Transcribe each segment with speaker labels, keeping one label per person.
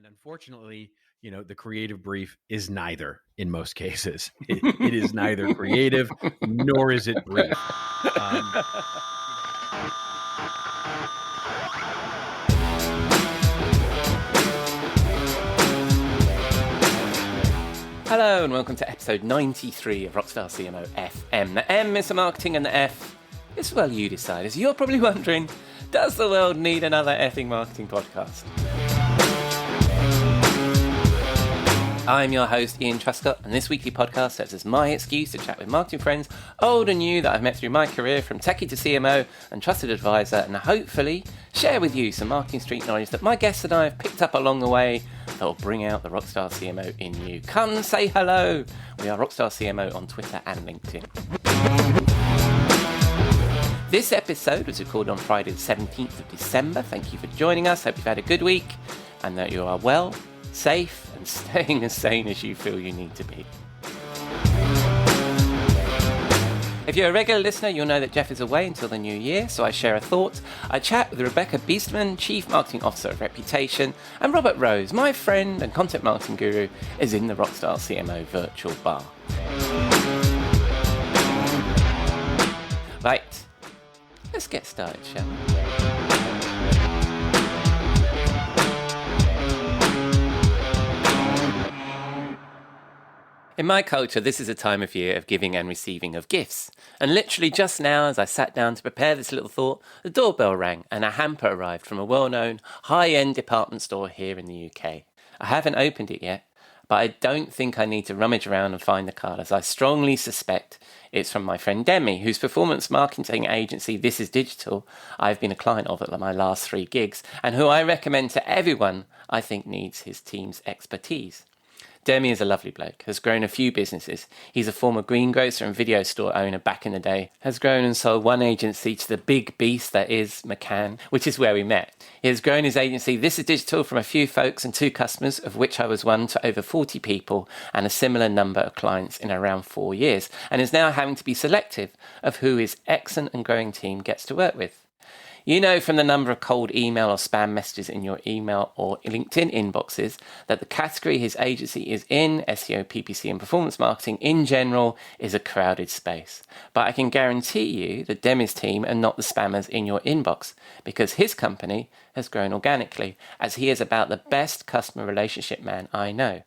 Speaker 1: And unfortunately, the creative brief is neither in most cases. It is neither creative nor is it brief.
Speaker 2: Hello and welcome to episode 93 of Rockstar CMO FM. The M is for marketing and the F is, well, you decide. As you're probably wondering, does the world need another effing marketing podcast? I'm your host, Ian Truscott, and this weekly podcast serves as my excuse to chat with marketing friends, old and new, that I've met through my career, from techie to CMO and trusted advisor, and hopefully share with you some marketing street knowledge that my guests and I have picked up along the way that will bring out the Rockstar CMO in you. Come say hello. We are Rockstar CMO on Twitter and LinkedIn. This episode was recorded on Friday the 17th of December. Thank you for joining us. Hope you've had a good week and that you are well, safe, and staying as sane as you feel you need to be. If you're a regular listener, you'll know that Jeff is away until the new year, so I share a thought. I chat with Rebecca Biestman, Chief Marketing Officer of Reputation, and Robert Rose, my friend and content marketing guru, is in the Rockstar CMO virtual bar. Right, let's get started, shall we? In my culture, this is a time of year of giving and receiving of gifts. And literally just now, as I sat down to prepare this little thought, the doorbell rang and a hamper arrived from a well-known, high-end department store here in the UK. I haven't opened it yet, but I don't think I need to rummage around and find the card, as I strongly suspect it's from my friend Demi, whose performance marketing agency, This Is Digital, I've been a client of at my last 3 gigs, and who I recommend to everyone I think needs his team's expertise. Demi is a lovely bloke, has grown a few businesses. He's a former greengrocer and video store owner back in the day, has grown and sold one agency to the big beast that is McCann, which is where we met. He has grown his agency, This Is Digital, from a few folks and 2 customers, of which I was one, to over 40 people and a similar number of clients in around 4 years, and is now having to be selective of who his excellent and growing team gets to work with. You know from the number of cold email or spam messages in your email or LinkedIn inboxes that the category his agency is in, SEO, PPC and performance marketing in general, is a crowded space. But I can guarantee you that Demi's team are not the spammers in your inbox, because his company has grown organically, as he is about the best customer relationship man I know.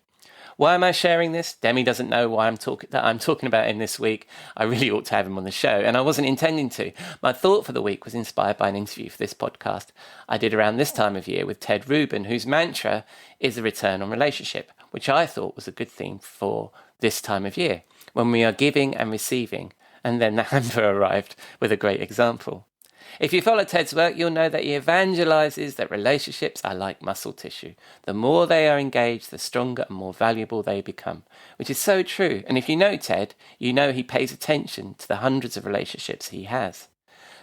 Speaker 2: Why am I sharing this? Demi doesn't know why I'm talking about him this week. I really ought to have him on the show, and I wasn't intending to. My thought for the week was inspired by an interview for this podcast I did around this time of year with Ted Rubin, whose mantra is the return on relationship, which I thought was a good theme for this time of year, when we are giving and receiving, and then the hamper arrived with a great example. If you follow Ted's work, you'll know that he evangelizes that relationships are like muscle tissue. The more they are engaged, the stronger and more valuable they become, which is so true. And if you know Ted, you know he pays attention to the hundreds of relationships he has.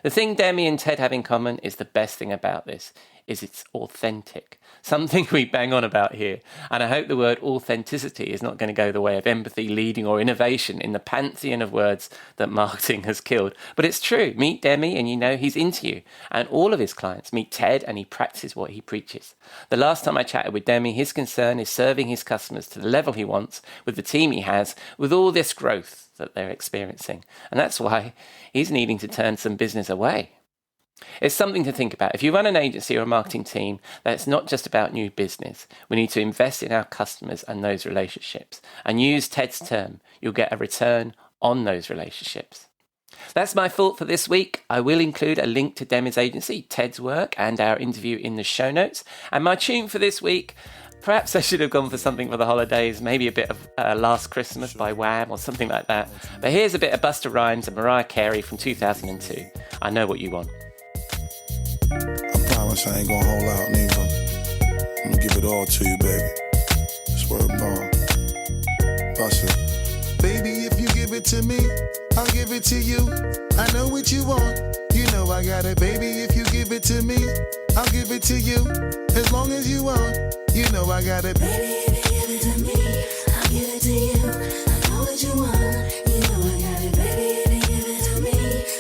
Speaker 2: The thing Demi and Ted have in common is the best thing about this, is it's authentic. Something we bang on about here. And I hope the word authenticity is not going to go the way of empathy, leading or innovation in the pantheon of words that marketing has killed. But it's true. Meet Demi and you know he's into you. And all of his clients meet Ted and he practices what he preaches. The last time I chatted with Demi, his concern is serving his customers to the level he wants with the team he has, with all this growth that they're experiencing. And that's why he's needing to turn some business away. It's something to think about. If you run an agency or a marketing team, that's not just about new business. We need to invest in our customers and those relationships. And use Ted's term, you'll get a return on those relationships. That's my thought for this week. I will include a link to Demi's agency, Ted's work, and our interview in the show notes. And my tune for this week, perhaps I should have gone for something for the holidays, maybe a bit of Last Christmas by Wham or something like that. But here's a bit of Busta Rhymes and Mariah Carey from 2002. I Know What You Want.
Speaker 3: I promise I ain't gonna hold out, neither. I'm gonna give it all to you, baby. Swear ball. Bust it. Baby, if you give it to me, I'll give it to you. I know what you want. You know I got it, baby. If you give it to me, I'll give it to you. As long as you want, you know I got it.
Speaker 4: Baby, if you give it to me, I'll give it to you. I know what you want. You know I got it, baby. If you give it to me,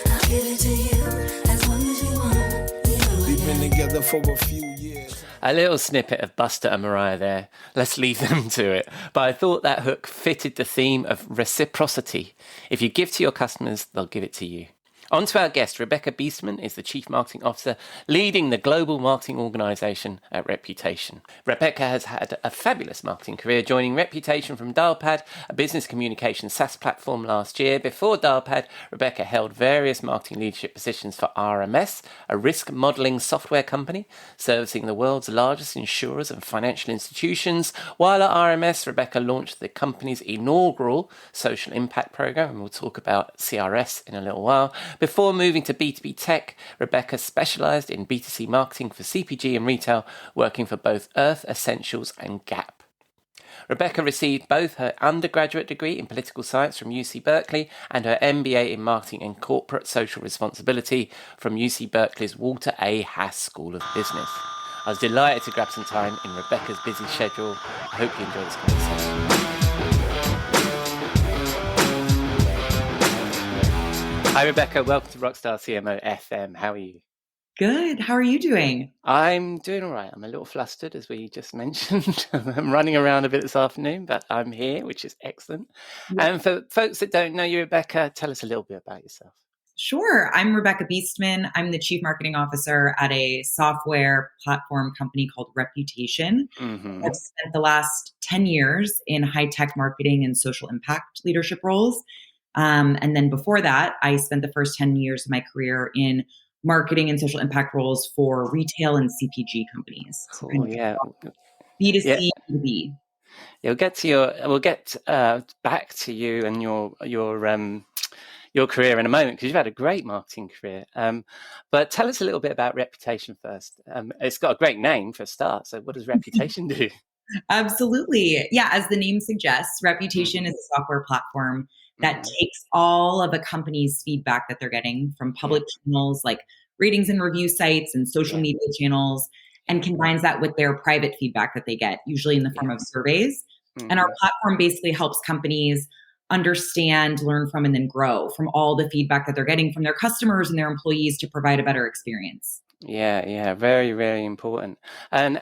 Speaker 4: I'll give it to you. As long as you want, you know I got it.
Speaker 3: We've been together for a few years.
Speaker 2: A little snippet of Buster and Mariah there. Let's leave them to it. But I thought that hook fitted the theme of reciprocity. If you give to your customers, they'll give it to you. On to our guest. Rebecca Biestman is the Chief Marketing Officer leading the global marketing organisation at Reputation. Rebecca has had a fabulous marketing career, joining Reputation from Dialpad, a business communication SaaS platform, last year. Before Dialpad, Rebecca held various marketing leadership positions for RMS, a risk modelling software company servicing the world's largest insurers and financial institutions. While at RMS, Rebecca launched the company's inaugural social impact program, and we'll talk about CRS in a little while. Before moving to B2B tech, Rebecca specialised in B2C marketing for CPG and retail, working for both Earth Essentials and Gap. Rebecca received both her undergraduate degree in political science from UC Berkeley and her MBA in marketing and corporate social responsibility from UC Berkeley's Walter A. Haas School of Business. I was delighted to grab some time in Rebecca's busy schedule. I hope you enjoy this conversation. Hi, Rebecca. Welcome to Rockstar CMO FM. How are you?
Speaker 5: Good. How are you doing?
Speaker 2: I'm doing all right. I'm a little flustered, as we just mentioned. I'm running around a bit this afternoon, but I'm here, which is excellent.
Speaker 5: Yeah.
Speaker 2: And for folks that don't know you, Rebecca, tell us a little bit about yourself.
Speaker 5: Sure. I'm Rebecca Biestman. I'm the Chief Marketing Officer at a software platform company called Reputation.
Speaker 2: Mm-hmm.
Speaker 5: I've spent the last 10 years in high-tech marketing and social impact leadership roles. And then before that, I spent the first 10 years of my career in marketing and social impact roles for retail and CPG companies.
Speaker 2: Cool. Yeah.
Speaker 5: B2C,
Speaker 2: Yeah.
Speaker 5: B2B.
Speaker 2: We'll get back to you and your career in a moment, because you've had a great marketing career. But tell us a little bit about Reputation first. It's got a great name for a start. So what does Reputation do?
Speaker 5: Absolutely. Yeah, as the name suggests, Reputation is a software platform that takes all of a company's feedback that they're getting from public channels like ratings and review sites and social media channels, and combines that with their private feedback that they get, usually in the form of surveys. And our platform basically helps companies understand, learn from, and then grow from all the feedback that they're getting from their customers and their employees to provide a better experience.
Speaker 2: Yeah, very, very important. And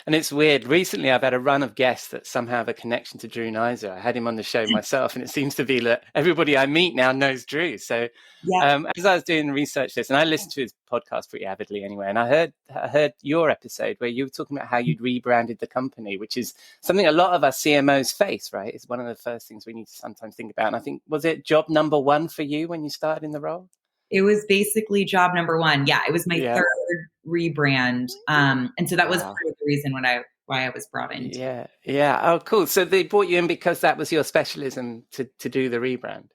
Speaker 2: it's weird. Recently, I've had a run of guests that somehow have a connection to Drew Nizer. I had him on the show myself, and it seems to be that everybody I meet now knows Drew. So as I was doing research this, and I listened to his podcast pretty avidly anyway, and I heard your episode where you were talking about how you'd rebranded the company, which is something a lot of us CMOs face, right? It's one of the first things we need to sometimes think about. And I think, was it job number one for you when you started in the role?
Speaker 5: It was basically job number one. Yeah, it was my third rebrand. And so that was part of the reason why I was brought in.
Speaker 2: Yeah. Oh, cool. So they brought you in because that was your specialism to do the rebrand.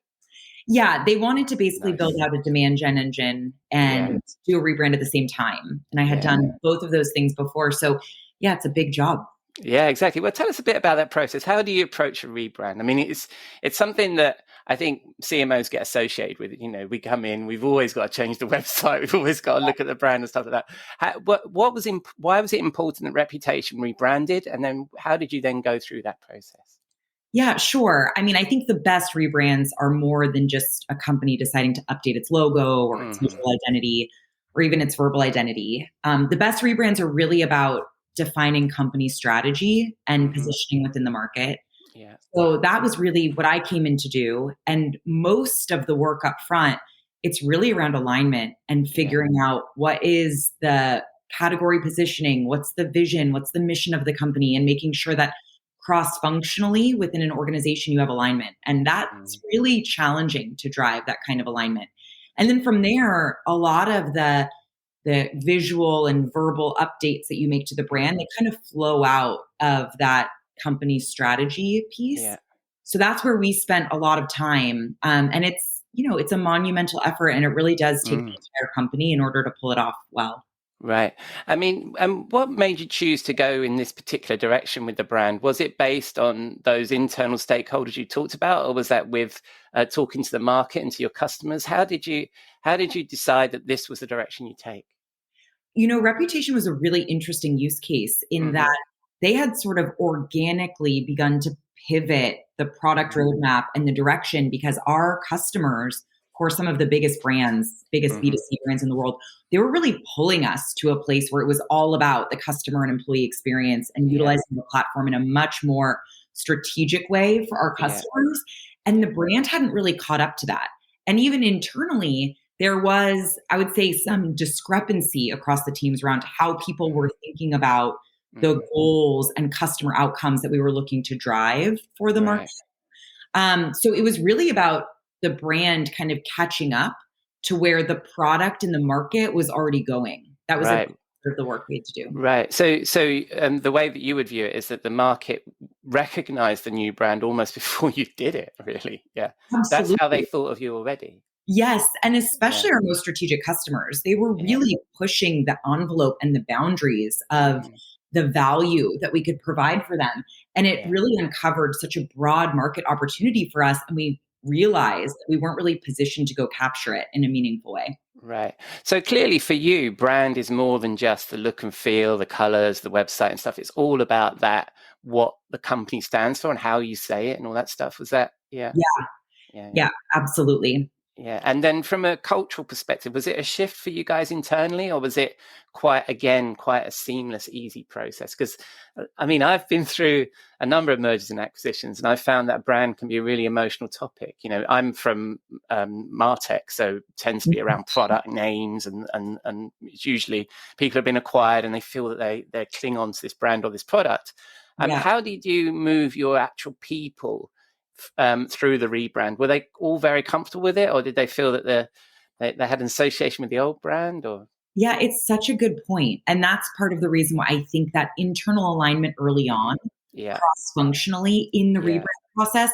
Speaker 5: Yeah, they wanted to basically build out a demand gen engine and do a rebrand at the same time. And I had done both of those things before. So yeah, it's a big job.
Speaker 2: Yeah, exactly. Well, tell us a bit about that process. How do you approach a rebrand? I mean, it's something that I think CMOs get associated with. You know, we come in, we've always got to change the website, we've always got to look at the brand and stuff like that. Why was it important that Reputation rebranded? And then how did you then go through that process?
Speaker 5: Yeah, sure. I mean, I think the best rebrands are more than just a company deciding to update its logo or its visual identity or even its verbal identity. The best rebrands are really about defining company strategy and positioning within the market.
Speaker 2: Yeah.
Speaker 5: So that was really what I came in to do. And most of the work up front, it's really around alignment and figuring out what is the category positioning, what's the vision, what's the mission of the company, and making sure that cross-functionally within an organization you have alignment. And that's really challenging to drive that kind of alignment. And then from there, a lot of the visual and verbal updates that you make to the brand, they kind of flow out of that company strategy piece. Yeah. So that's where we spent a lot of time. And it's a monumental effort, and it really does take the entire company in order to pull it off well.
Speaker 2: Right. I mean, what made you choose to go in this particular direction with the brand? Was it based on those internal stakeholders you talked about, or was that with talking to the market and to your customers? How did you decide that this was the direction you take?
Speaker 5: You know, Reputation was a really interesting use case in that they had sort of organically begun to pivot the product roadmap and the direction because our customers course, some of the biggest brands, biggest B2C brands in the world, they were really pulling us to a place where it was all about the customer and employee experience and utilizing the platform in a much more strategic way for our customers. And the brand hadn't really caught up to that. And even internally, there was, I would say, some discrepancy across the teams around how people were thinking about the goals and customer outcomes that we were looking to drive for the market. So it was really about the brand kind of catching up to where the product in the market was already going. That was a of the work we had to do.
Speaker 2: Right. So the way that you would view it is that the market recognized the new brand almost before you did it, really. Yeah.
Speaker 5: Absolutely.
Speaker 2: That's how they thought of you already.
Speaker 5: Yes. And especially our most strategic customers, they were really pushing the envelope and the boundaries of the value that we could provide for them. And it really uncovered such a broad market opportunity for us. And we realized that we weren't really positioned to go capture it in a meaningful way.
Speaker 2: Right. So clearly for you, brand is more than just the look and feel, the colors, the website and stuff. It's all about that, what the company stands for and how you say it and all that stuff. Was that? Yeah,
Speaker 5: absolutely.
Speaker 2: Yeah. And then from a cultural perspective, was it a shift for you guys internally, or was it quite a seamless, easy process? Because I mean, I've been through a number of mergers and acquisitions, and I found that brand can be a really emotional topic. You know, I'm from Martech, so it tends to be around product names, and it's usually people have been acquired and they feel that they cling on to this brand or this product. How did you move your actual people through the rebrand? Were they all very comfortable with it, or did they feel that they had an association with the old brand? Or
Speaker 5: yeah, it's such a good point. And that's part of the reason why I think that internal alignment early on, cross-functionally in the rebrand process,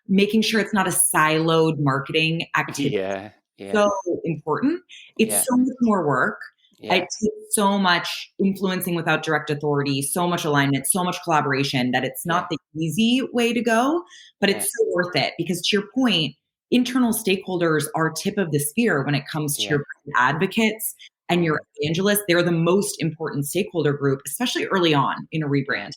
Speaker 5: making sure it's not a siloed marketing activity, so important. It's so much more work. It takes so much influencing without direct authority, so much alignment, so much collaboration that it's not the easy way to go, but it's so worth it, because to your point, internal stakeholders are tip of the spear when it comes to your advocates and your evangelists. They're the most important stakeholder group, especially early on in a rebrand.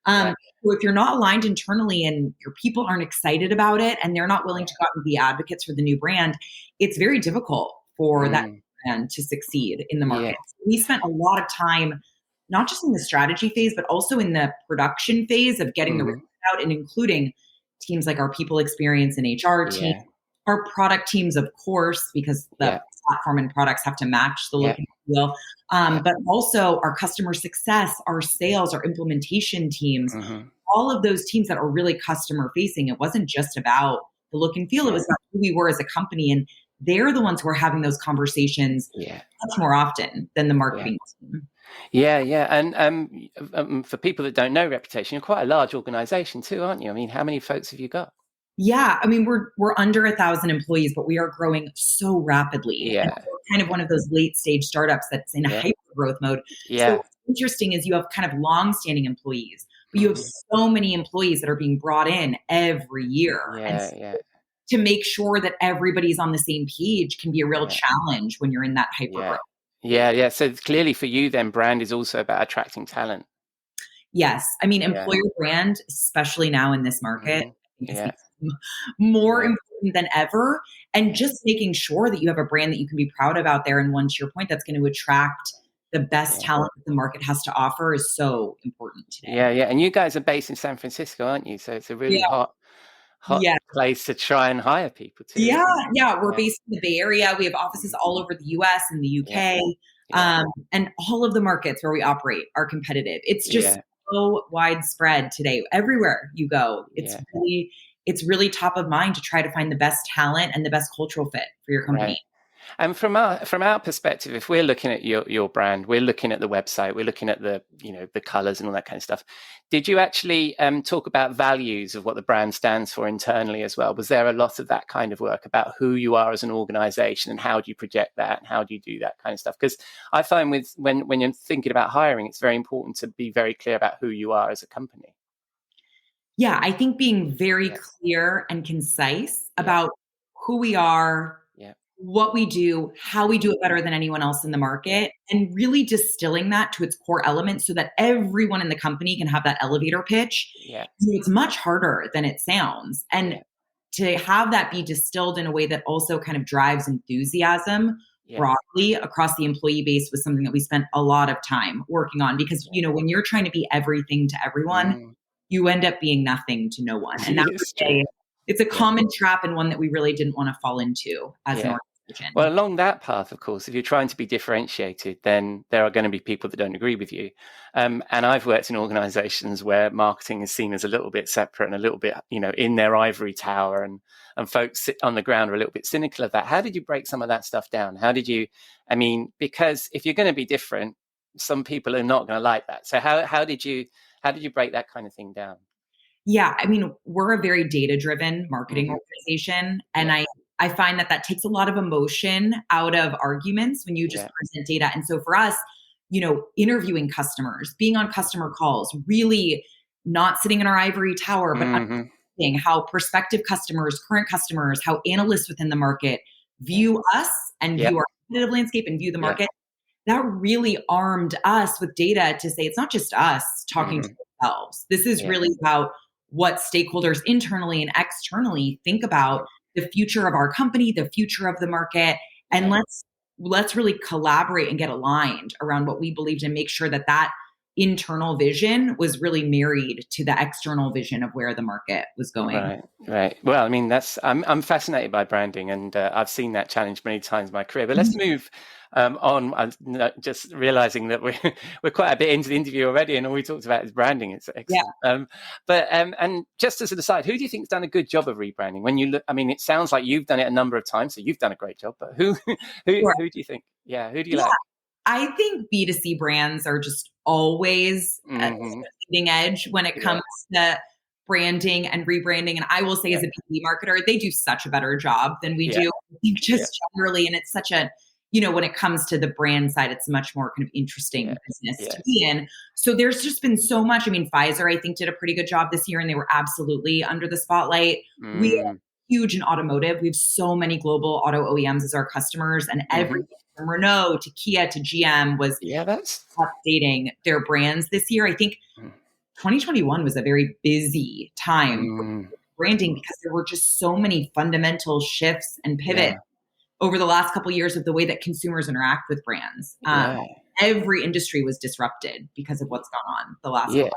Speaker 5: So if you're not aligned internally and your people aren't excited about it and they're not willing to go out and be advocates for the new brand, it's very difficult for that brand to succeed in the market. We spent a lot of time, not just in the strategy phase, but also in the production phase of getting the report out, and including teams like our people experience and HR team, our product teams, of course, because the platform and products have to match the look and feel, but also our customer success, our sales, our implementation teams, all of those teams that are really customer facing. It wasn't just about the look and feel, it was about who we were as a company. And they're the ones who are having those conversations much more often than the marketing team.
Speaker 2: And for people that don't know Reputation, you're quite a large organization too, aren't you? I mean, how many folks have you got?
Speaker 5: Yeah, I mean, we're under 1,000 employees, but we are growing so rapidly. And we're kind of one of those late stage startups that's in a hyper growth mode. So what's interesting is you have kind of long-standing employees, but you have so many employees that are being brought in every year. To make sure that everybody's on the same page can be a real challenge when you're in that hyper growth.
Speaker 2: So clearly for you then, brand is also about attracting talent.
Speaker 5: Yes. I mean, employer brand, especially now in this market, I think is more important than ever. And just making sure that you have a brand that you can be proud of out there. And one, to your point, that's going to attract the best talent that the market has to offer is so important today.
Speaker 2: And you guys are based in San Francisco, aren't you? So it's a really hot place to try and hire people to.
Speaker 5: We're based in the Bay Area. We have offices all over the US and the UK. And all of the markets where we operate are competitive. It's just so widespread today. Everywhere you go, it's really top of mind to try to find the best talent and the best cultural fit for your company.
Speaker 2: And from our perspective, if we're looking at your brand, we're looking at the website, we're looking at the colors and all that kind of stuff. Did you actually talk about values of what the brand stands for internally as well? Was there a lot of that kind of work about who you are as an organization and how do you project that and how do you do that kind of stuff? Because I find when you're thinking about hiring, it's very important to be very clear about who you are as a company.
Speaker 5: Yeah, I think being very clear and concise about who we are, what we do, how we do it better than anyone else in the market, and really distilling that to its core elements so that everyone in the company can have that elevator pitch. It's much harder than it sounds. And to have that be distilled in a way that also kind of drives enthusiasm broadly across the employee base was something that we spent a lot of time working on, because, when you're trying to be everything to everyone, you end up being nothing to no one. And it's a common trap, and one that we really didn't want to fall into as an organization.
Speaker 2: Well, along that path, of course, if you're trying to be differentiated, then there are going to be people that don't agree with you. And I've worked in organizations where marketing is seen as a little bit separate and a little bit, in their ivory tower, and folks sit on the ground are a little bit cynical of that. How did you break some of that stuff down? How did you, because if you're going to be different, some people are not going to like that. So how did you break that kind of thing down?
Speaker 5: Yeah, we're a very data-driven marketing organization, and I find that takes a lot of emotion out of arguments when you just present data. And so for us, interviewing customers, being on customer calls, really not sitting in our ivory tower, but understanding how prospective customers, current customers, how analysts within the market view us and view our competitive landscape and view the market. That really armed us with data to say it's not just us talking to ourselves. This is really about what stakeholders internally and externally think about the future of our company, the future of the market, and let's really collaborate and get aligned around what we believed, and make sure that internal vision was really married to the external vision of where the market was going.
Speaker 2: Right. Well, I'm fascinated by branding, and I've seen that challenge many times in my career. But let's move on. I'm just realizing that we're quite a bit into the interview already, and all we talked about is branding. It's excellent. And just as an aside, who do you think's done a good job of rebranding? When you look, it sounds like you've done it a number of times, so you've done a great job. But who do you think? Yeah, who do you like?
Speaker 5: I think B2C brands are just always at the leading edge when it comes to branding and rebranding. And I will say, as a B2B marketer, they do such a better job than we do. I think just generally, and it's such a, when it comes to the brand side, it's a much more kind of interesting business to be in. So there's just been so much. Pfizer, I think, did a pretty good job this year, and they were absolutely under the spotlight. We are huge in automotive. We have so many global auto OEMs as our customers, and everything from Renault to Kia to GM was updating their brands this year. I think 2021 was a very busy time for branding, because there were just so many fundamental shifts and pivots over the last couple of years of the way that consumers interact with brands. Every industry was disrupted because of what's gone on the last couple.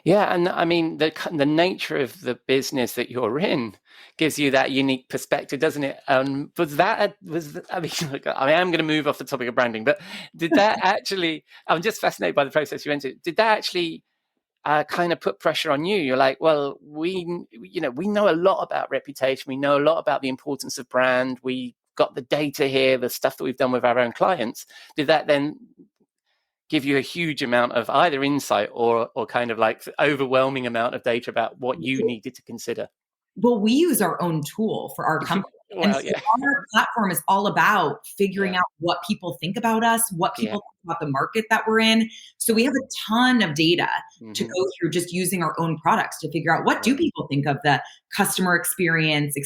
Speaker 2: Yeah, and the nature of the business that you're in gives you that unique perspective, doesn't it? I am going to move off the topic of branding, but did that actually? I'm just fascinated by the process you went through. Did that actually kind of put pressure on you? You're like, well, we know a lot about reputation. We know a lot about the importance of brand. We got the data here, the stuff that we've done with our own clients. Did that then give you a huge amount of either insight or kind of like overwhelming amount of data about what you needed to consider?
Speaker 5: Well, we use our own tool for our company. Our platform is all about figuring out what people think about us, what people think about the market that we're in. So we have a ton of data to go through, just using our own products to figure out, what do people think of the customer experience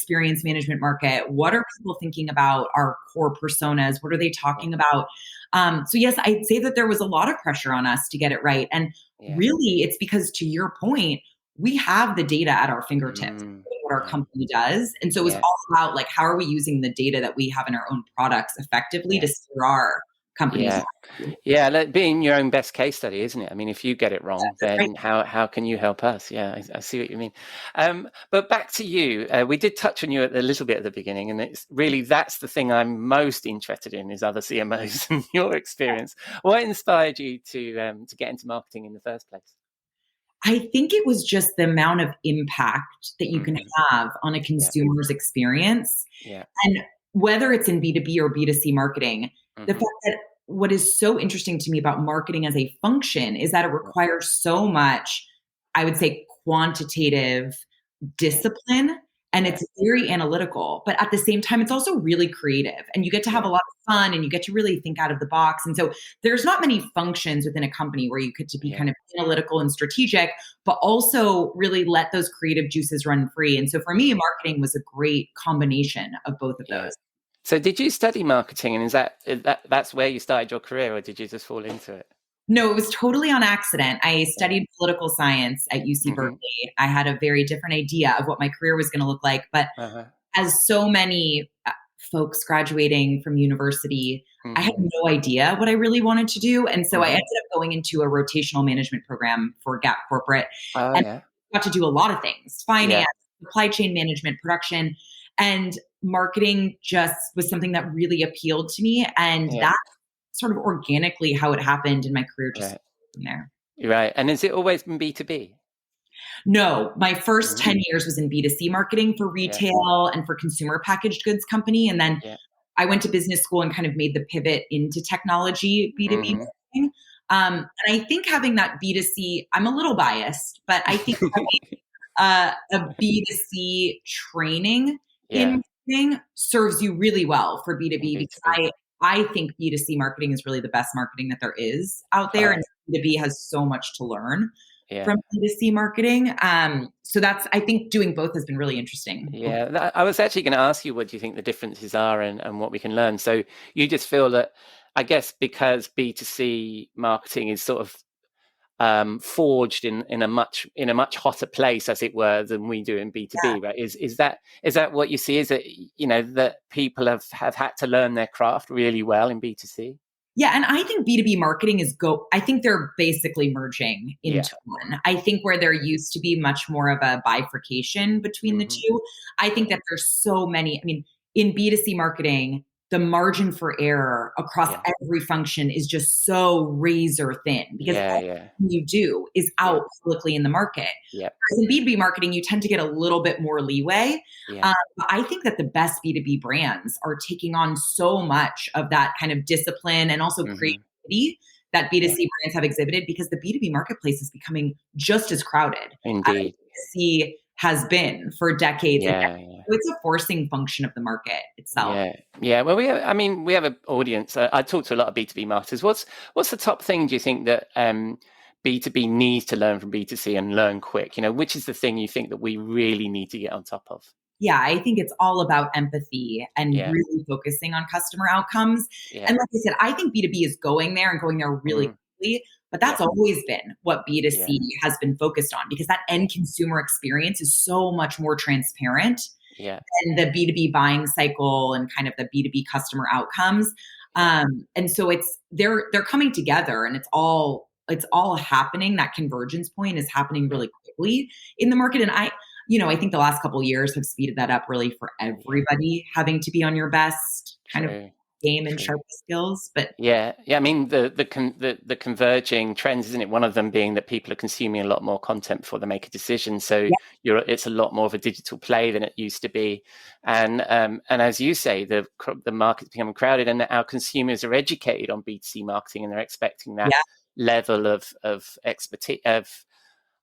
Speaker 5: management market? What are people thinking about our core personas? What are they talking about? So yes, I'd say that there was a lot of pressure on us to get it right. And really, it's because, to your point, we have the data at our fingertips, what our company does. And so it was all about, like, how are we using the data that we have in our own products effectively to steer our companies?
Speaker 2: Like being your own best case study, isn't it? If you get it wrong, then how can you help us? I see what you mean. But back to you. We did touch on you a little bit at the beginning, and it's really, that's the thing I'm most interested in, is other CMOs and your experience. What inspired you to get into marketing in the first place?
Speaker 5: I think it was just the amount of impact that you can have on a consumer's experience. And whether it's in B2B or B2C marketing, the fact that what is so interesting to me about marketing as a function is that it requires so much, I would say, quantitative discipline, and it's very analytical, but at the same time, it's also really creative, and you get to have a lot of fun, and you get to really think out of the box. And so there's not many functions within a company where you get to be kind of analytical and strategic, but also really let those creative juices run free. And so for me, marketing was a great combination of both of those.
Speaker 2: So did you study marketing, and is that's where you started your career, or did you just fall into it?
Speaker 5: No, it was totally on accident. I studied political science at UC
Speaker 2: Mm-hmm.
Speaker 5: Berkeley. I had a very different idea of what my career was going to look like. But
Speaker 2: Uh-huh.
Speaker 5: as so many folks graduating from university, I had
Speaker 2: Mm-hmm.
Speaker 5: no idea what I really wanted to do. And so I
Speaker 2: Mm-hmm.
Speaker 5: ended up going into a rotational management program for Gap Corporate
Speaker 2: Oh,
Speaker 5: and
Speaker 2: yeah.
Speaker 5: got to do a lot of things:
Speaker 2: Yeah.
Speaker 5: finance, supply chain management, production, and marketing just was something that really appealed to me. And
Speaker 2: Yeah.
Speaker 5: that sort of organically how it happened in my career just
Speaker 2: Right.
Speaker 5: from there.
Speaker 2: Right. And has it always been B2B?
Speaker 5: No, my first
Speaker 2: Mm-hmm.
Speaker 5: 10 years was in B2C marketing for
Speaker 2: Yeah.
Speaker 5: retail and for consumer packaged goods company. And then
Speaker 2: Yeah.
Speaker 5: I went to business school and kind of made the pivot into technology B2B
Speaker 2: Mm-hmm.
Speaker 5: marketing. And I think having that B2C, I'm a little biased, but I think a B2C training
Speaker 2: Yeah.
Speaker 5: in marketing serves you really well for
Speaker 2: In
Speaker 5: B2B because
Speaker 2: B2B.
Speaker 5: I think B2C marketing is really the best marketing that there is out there.
Speaker 2: Oh,
Speaker 5: And B2B has so much to learn
Speaker 2: yeah.
Speaker 5: from B2C marketing. So that's, I think doing both has been really interesting.
Speaker 2: Yeah. I was actually going to ask you, what do you think the differences are and what we can learn? So you just feel that, I guess, because B2C marketing is sort of forged in a much hotter place, as it were, than we do in B2B, right? Is that what you see? Is it, that people have had to learn their craft really well in B2C?
Speaker 5: Yeah, and I think B2B marketing I think they're basically merging
Speaker 2: Yeah.
Speaker 5: into one. I think where there used to be much more of a bifurcation between the
Speaker 2: Mm-hmm.
Speaker 5: two, I think that there's so many, I mean, in B2C marketing, the margin for error across
Speaker 2: Yeah.
Speaker 5: every function is just so razor thin because
Speaker 2: Yeah.
Speaker 5: everything
Speaker 2: Yeah.
Speaker 5: you do is
Speaker 2: Yeah.
Speaker 5: out publicly in the market.
Speaker 2: Yeah.
Speaker 5: Whereas in B2B marketing, you tend to get a little bit more leeway.
Speaker 2: Yeah.
Speaker 5: But I think that the best B2B brands are taking on so much of that kind of discipline and also
Speaker 2: Mm-hmm.
Speaker 5: creativity that B2C
Speaker 2: Yeah.
Speaker 5: brands have exhibited because the B2B marketplace is becoming just as crowded as
Speaker 2: Indeed.
Speaker 5: B2C has been for decades and
Speaker 2: Yeah.
Speaker 5: decades.
Speaker 2: Yeah.
Speaker 5: So it's a forcing function of the market itself.
Speaker 2: Yeah, yeah. Well, we have an audience. I talk to a lot of B2B marketers. What's the top thing, do you think, that B2B needs to learn from B2C and learn quick? Which is the thing you think that we really need to get on top of?
Speaker 5: Yeah, I think it's all about empathy and
Speaker 2: Yeah,
Speaker 5: really focusing on customer outcomes.
Speaker 2: yeah,
Speaker 5: And like I said, I think B2B is going there and going there really
Speaker 2: mm,
Speaker 5: quickly, but
Speaker 2: yeah,
Speaker 5: that's always been what
Speaker 2: yeah,
Speaker 5: B2C has been focused on because that
Speaker 2: yeah,
Speaker 5: end consumer experience is so much more transparent
Speaker 2: yeah,
Speaker 5: than the B2B buying cycle and kind of the B2B customer outcomes.
Speaker 2: yeah,
Speaker 5: And so they're coming together and it's all happening. That convergence point is happening
Speaker 2: yeah,
Speaker 5: really quickly in the market. And I think the last couple of years have speeded that up really for
Speaker 2: yeah.
Speaker 5: everybody having to be on your best kind of
Speaker 2: True,
Speaker 5: game and
Speaker 2: true.
Speaker 5: sharpest skills. But
Speaker 2: Yeah, yeah. I mean, the converging trends, isn't it? One of them being that people are consuming a lot more content before they make a decision. So
Speaker 5: yeah,
Speaker 2: it's a lot more of a digital play than it used to be, and as you say, the market's becoming crowded, and our consumers are educated on B2C marketing, and they're expecting that
Speaker 5: yeah,
Speaker 2: level of expertise, of,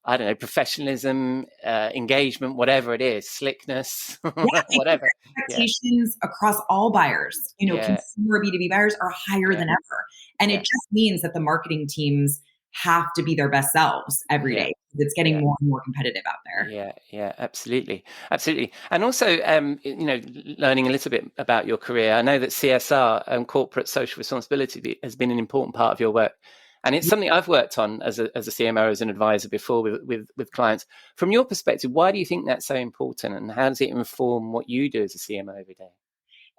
Speaker 2: I don't know, professionalism, engagement, whatever it is, slickness,
Speaker 5: yeah. I think
Speaker 2: whatever. Yeah,
Speaker 5: expectations across all buyers,
Speaker 2: yeah,
Speaker 5: consumer B2B buyers are higher
Speaker 2: yeah,
Speaker 5: than ever. And it
Speaker 2: yeah,
Speaker 5: just means that the marketing teams have to be their best selves every
Speaker 2: yeah,
Speaker 5: day. It's getting
Speaker 2: yeah.
Speaker 5: more and more competitive out there.
Speaker 2: Yeah, yeah, absolutely, absolutely. And also, learning a little bit about your career. I know that CSR, corporate social responsibility, has been an important part of your work, and it's something I've worked on as a CMO, as an advisor before with clients. From your perspective, why do you think that's so important, and how does it inform what you do as a CMO every day?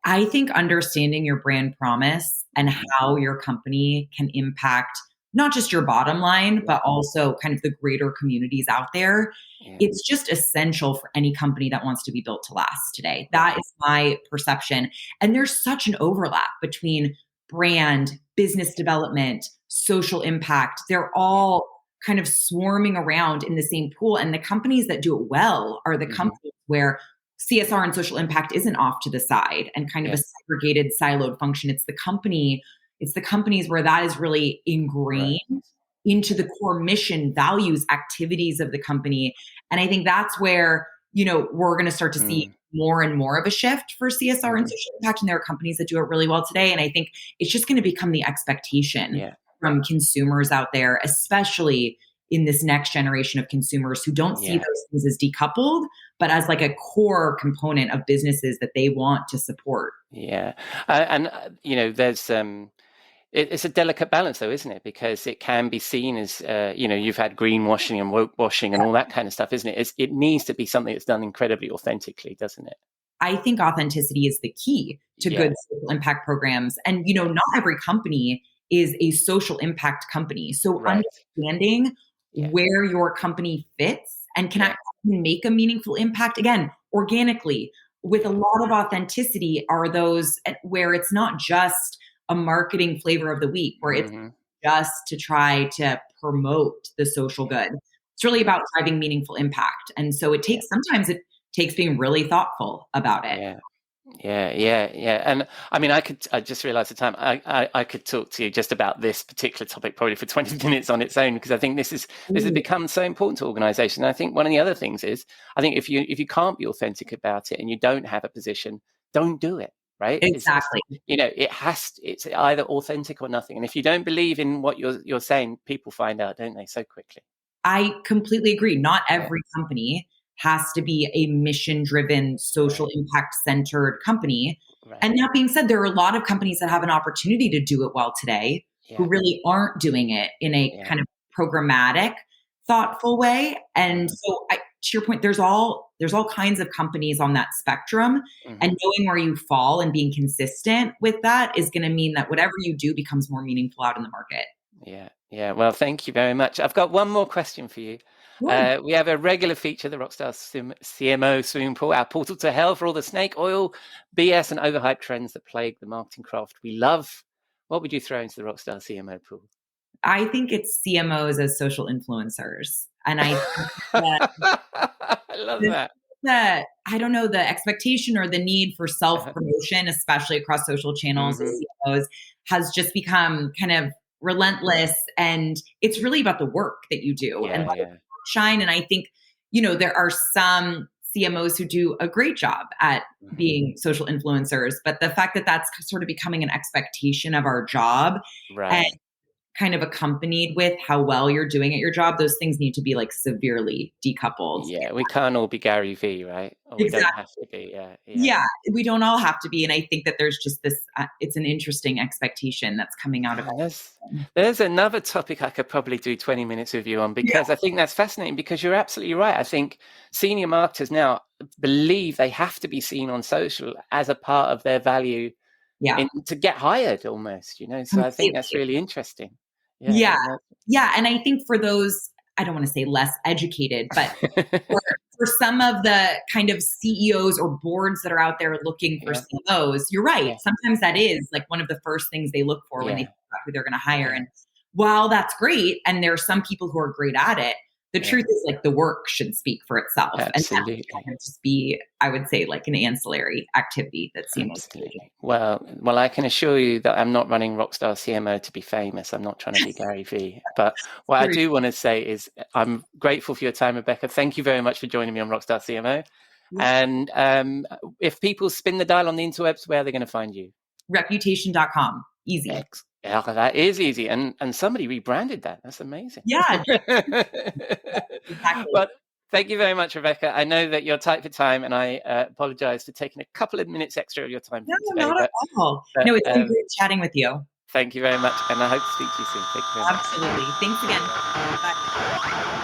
Speaker 5: I think understanding your brand promise and how your company can impact not just your bottom line, but also kind of the greater communities out there.
Speaker 2: Yeah,
Speaker 5: It's just essential for any company that wants to be built to last today. That
Speaker 2: right.
Speaker 5: is my perception. And there's such an overlap between brand, business development, social impact. They're
Speaker 2: Yeah,
Speaker 5: all kind of swarming around in the same pool. And the companies that do it well are the
Speaker 2: hmm,
Speaker 5: companies where CSR and social impact isn't off to the side and kind of
Speaker 2: yeah,
Speaker 5: a segregated siloed function. It's the companies where that is really
Speaker 2: right.
Speaker 5: ingrained into
Speaker 2: Yeah,
Speaker 5: the core mission, values, activities of the company. And I think that's where, we're going to start to see
Speaker 2: mm,
Speaker 5: more and more of a shift for CSR and
Speaker 2: hmm,
Speaker 5: social impact. And there are companies that do it really well today. And I think it's just going to become the expectation
Speaker 2: yeah,
Speaker 5: from consumers out there, especially in this next generation of consumers who don't see
Speaker 2: yeah.
Speaker 5: those things as decoupled, but as like a core component of businesses that they want to support.
Speaker 2: Yeah, and there's It's a delicate balance, though, isn't it? Because it can be seen as, you've had greenwashing and woke washing and all that kind of stuff, isn't it? It needs to be something that's done incredibly authentically, doesn't it?
Speaker 5: I think authenticity is the key to good social impact programs. And, not every company is a social impact company. So understanding where your company fits and can actually make a meaningful impact, again, organically, with a lot of authenticity, are those where it's not just a marketing flavor of the week, where it's just to try to promote the social good. It's really about driving meaningful impact. And so sometimes it takes being really thoughtful about it.
Speaker 2: Yeah. And I mean, I just realized the time. I could talk to you just about this particular topic probably for 20 minutes on its own, because I think this has become so important to organizations. And I think one of the other things is, I think if you can't be authentic about it and you don't have a position, don't do it. Right?
Speaker 5: Exactly.
Speaker 2: It's either authentic or nothing. And if you don't believe in what you're saying, people find out, don't they, so quickly?
Speaker 5: I completely agree. Not every company has to be a mission-driven, social impact-centered company. Right. And that being said, there are a lot of companies that have an opportunity to do it well today who really aren't doing it in a kind of programmatic, thoughtful way. And so, to your point, there's all kinds of companies on that spectrum, and knowing where you fall and being consistent with that is going to mean that whatever you do becomes more meaningful out in the market.
Speaker 2: Yeah. Well, thank you very much. I've got one more question for you. We have a regular feature, the Rockstar CMO swimming pool, our portal to hell for all the snake oil, BS, and overhyped trends that plague the marketing craft we love. What would you throw into the Rockstar CMO pool?
Speaker 5: I think it's CMOs as social influencers. And I
Speaker 2: I love that.
Speaker 5: I don't know, the expectation or the need for self-promotion, especially across social channels as CMOs, has just become kind of relentless. And it's really about the work that you do and shine. And I think, there are some CMOs who do a great job at being social influencers, but the fact that that's sort of becoming an expectation of our job, and kind of accompanied with how well you're doing at your job, those things need to be like severely decoupled.
Speaker 2: Yeah, we can't all be Gary Vee, right? Or we don't have to be.
Speaker 5: Yeah, we don't all have to be. And I think that there's just this, it's an interesting expectation that's coming out of it.
Speaker 2: There's another topic I could probably do 20 minutes with you on, because I think that's fascinating, because you're absolutely right. I think senior marketers now believe they have to be seen on social as a part of their value to get hired almost, so I think that's really interesting.
Speaker 5: Yeah. And I think for those, I don't want to say less educated, but for some of the kind of CEOs or boards that are out there looking for CMOs, you're right. Sometimes that is like one of the first things they look for when they think about who they're going to hire. And while that's great, and there are some people who are great at it, the truth is, like, the work should speak for itself.
Speaker 2: Absolutely.
Speaker 5: And that can just be, I would say, like an ancillary activity that CMOs do.
Speaker 2: Well, I can assure you that I'm not running Rockstar CMO to be famous. I'm not trying to be Gary Vee. But what I do want to say is I'm grateful for your time, Rebecca. Thank you very much for joining me on Rockstar CMO. And if people spin the dial on the interwebs, where are they going to find you?
Speaker 5: Reputation.com. Easy.
Speaker 2: Yeah, that is easy. And somebody rebranded that. That's amazing.
Speaker 5: Yeah.
Speaker 2: Exactly. Well, thank you very much, Rebecca. I know that you're tight for time, and I apologize for taking a couple of minutes extra of your time today.
Speaker 5: No, not at all. No, it's been great chatting with you.
Speaker 2: Thank you very much, and I hope to speak to you soon. Thank you very much.
Speaker 5: Absolutely. Thanks again. Bye.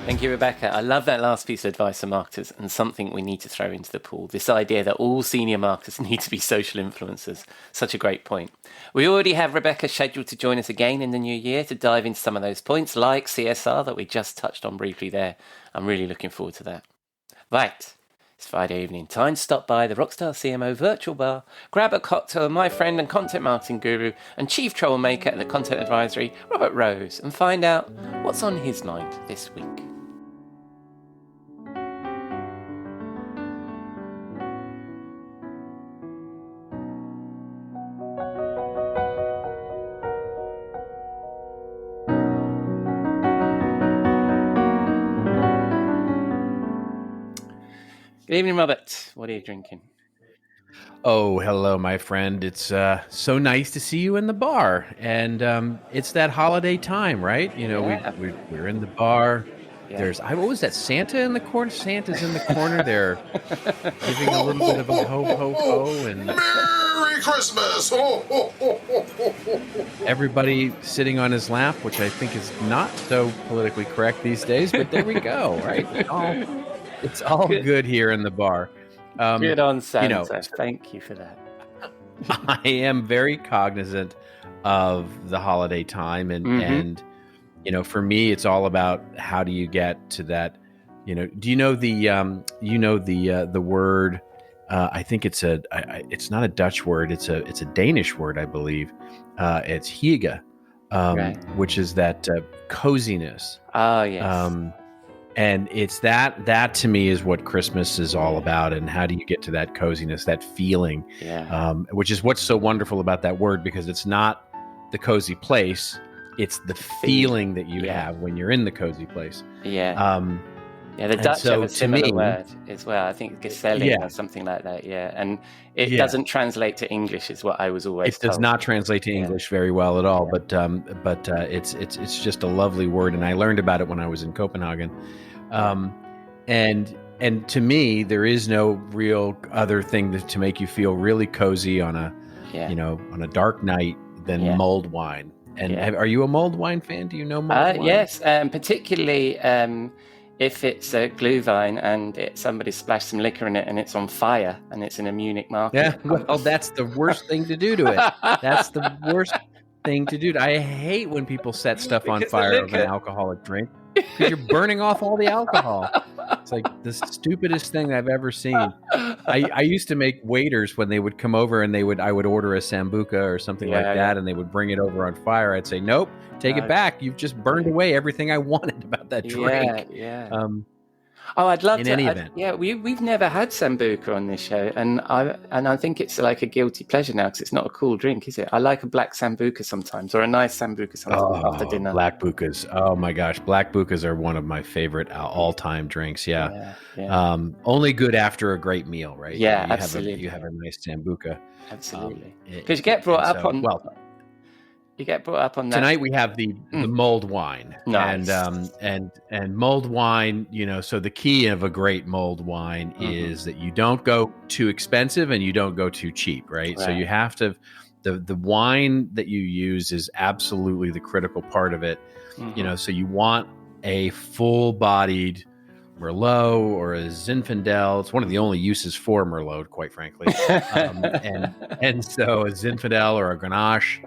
Speaker 2: Thank you, Rebecca. I love that last piece of advice for marketers, and something we need to throw into the pool. This idea that all senior marketers need to be social influencers. Such a great point. We already have Rebecca scheduled to join us again in the new year to dive into some of those points, like CSR that we just touched on briefly there. I'm really looking forward to that. Right. It's Friday evening. Time to stop by the Rockstar CMO virtual bar, grab a cocktail with my friend and content marketing guru and chief troublemaker at the Content Advisory, Robert Rose, and find out what's on his mind this week. Good evening, Robert. What are you drinking?
Speaker 1: Oh, hello, my friend. It's so nice to see you in the bar. And it's that holiday time, right? We're in the bar. There's what was that? Santa in the corner. Santa's in the corner. They're giving a little bit of a ho ho ho, and
Speaker 3: Merry Christmas!
Speaker 1: everybody sitting on his lap, which I think is not so politically correct these days. But there we go. Right? It's all good here in the bar.
Speaker 2: Good on Santa.
Speaker 1: You know,
Speaker 2: Thank you for that.
Speaker 1: I am very cognizant of the holiday time, and you know, for me, it's all about how do you get to that. You know, do you know the word? I think it's it's not a Dutch word. It's a Danish word, I believe. It's hygge, which is that coziness.
Speaker 2: Oh, yes.
Speaker 1: And it's that to me is what Christmas is all about. And how do you get to that coziness, that feeling, which is what's so wonderful about that word, because it's not the cozy place. It's the feeling that you have when you're in the cozy place.
Speaker 2: Yeah. The Dutch have a similar word as well. I think gezellig or something like that. Yeah. And it doesn't translate to English, is what I was always told.
Speaker 1: It does not translate to English very well at all, but it's just a lovely word. And I learned about it when I was in Copenhagen. And to me, there is no real other thing to make you feel really cozy on a dark night than mulled wine. And are you a mulled wine fan? Do you know mulled wine?
Speaker 2: Yes, particularly if it's a Glühwein and somebody splashed some liquor in it and it's on fire and it's in a Munich market.
Speaker 1: Yeah, well, that's the worst thing to do to it. That's the worst thing to do. I hate when people set stuff on fire of an alcoholic drink, because you're burning off all the alcohol. It's like the stupidest thing I've ever seen. I used to make waiters, when they would come over and I would order a sambuca or something like that, and they would bring it over on fire. I'd say, nope, take it back. You've just burned away everything I wanted about that drink.
Speaker 2: I'd love
Speaker 1: to. In any event.
Speaker 2: Yeah, we've never had sambuca on this show, and I think it's like a guilty pleasure now, because it's not a cool drink, is it? I like a black sambuca sometimes, or a nice sambuca sometimes after dinner.
Speaker 1: Black bukas. Oh my gosh, black bukas are one of my favorite all-time drinks. Yeah. Only good after a great meal, right?
Speaker 2: Yeah, absolutely.
Speaker 1: You have a nice sambuca.
Speaker 2: Absolutely. Because you get brought up on. You get brought up on that.
Speaker 1: Tonight we have the mulled wine.
Speaker 2: Nice.
Speaker 1: And mulled wine, so the key of a great mulled wine is that you don't go too expensive and you don't go too cheap, right? So you have to, the wine that you use is absolutely the critical part of it. So you want a full-bodied Merlot or a Zinfandel. It's one of the only uses for Merlot, quite frankly. And so a Zinfandel or a Grenache,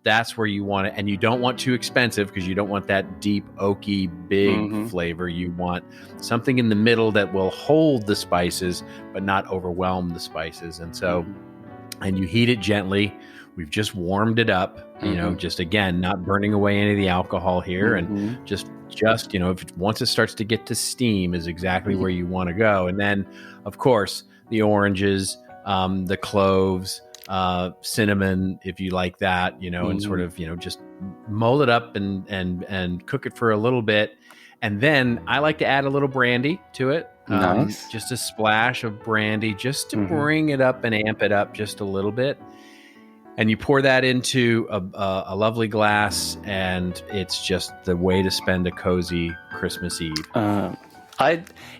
Speaker 1: that's where you want it. And you don't want too expensive, because you don't want that deep, oaky, big flavor. You want something in the middle that will hold the spices, but not overwhelm the spices. And so, and you heat it gently. We've just warmed it up, just again, not burning away any of the alcohol here. And just once it starts to get to steam is exactly where you want to go. And then, of course, the oranges, the cloves, cinnamon, if you like that, and sort of, just mull it up and cook it for a little bit. And then I like to add a little brandy to it.
Speaker 2: Nice.
Speaker 1: Just a splash of brandy, just to bring it up and amp it up just a little bit. And you pour that into a lovely glass, and it's just the way to spend a cozy Christmas Eve.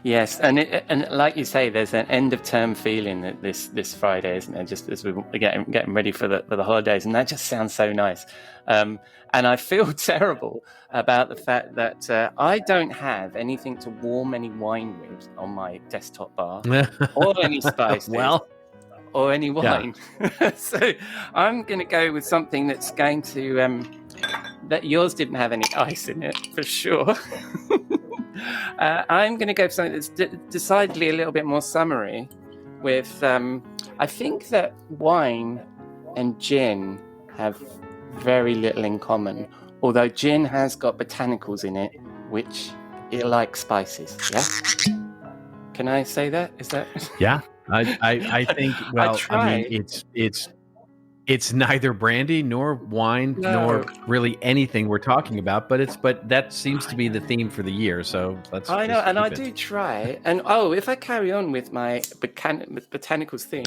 Speaker 2: Yes, and like you say, there's an end of term feeling that this Friday, isn't there? Just as we're getting ready for the holidays, and that just sounds so nice. And I feel terrible about the fact that I don't have anything to warm any wine with on my desktop bar, or any spices. Or any wine. Yeah. So I'm going to go with something that's going to, that yours didn't have any ice in it, for sure. I'm going to go for something that's decidedly a little bit more summery with, I think that wine and gin have very little in common, although gin has got botanicals in it, which it likes spices. Yeah? Can I say that? Is that?
Speaker 1: Yeah. I think, I mean, it's neither brandy nor wine nor really anything we're talking about, but that seems to be the theme for the year. So let's.
Speaker 2: I know, and I do try. And if I carry on with my botanicals theme,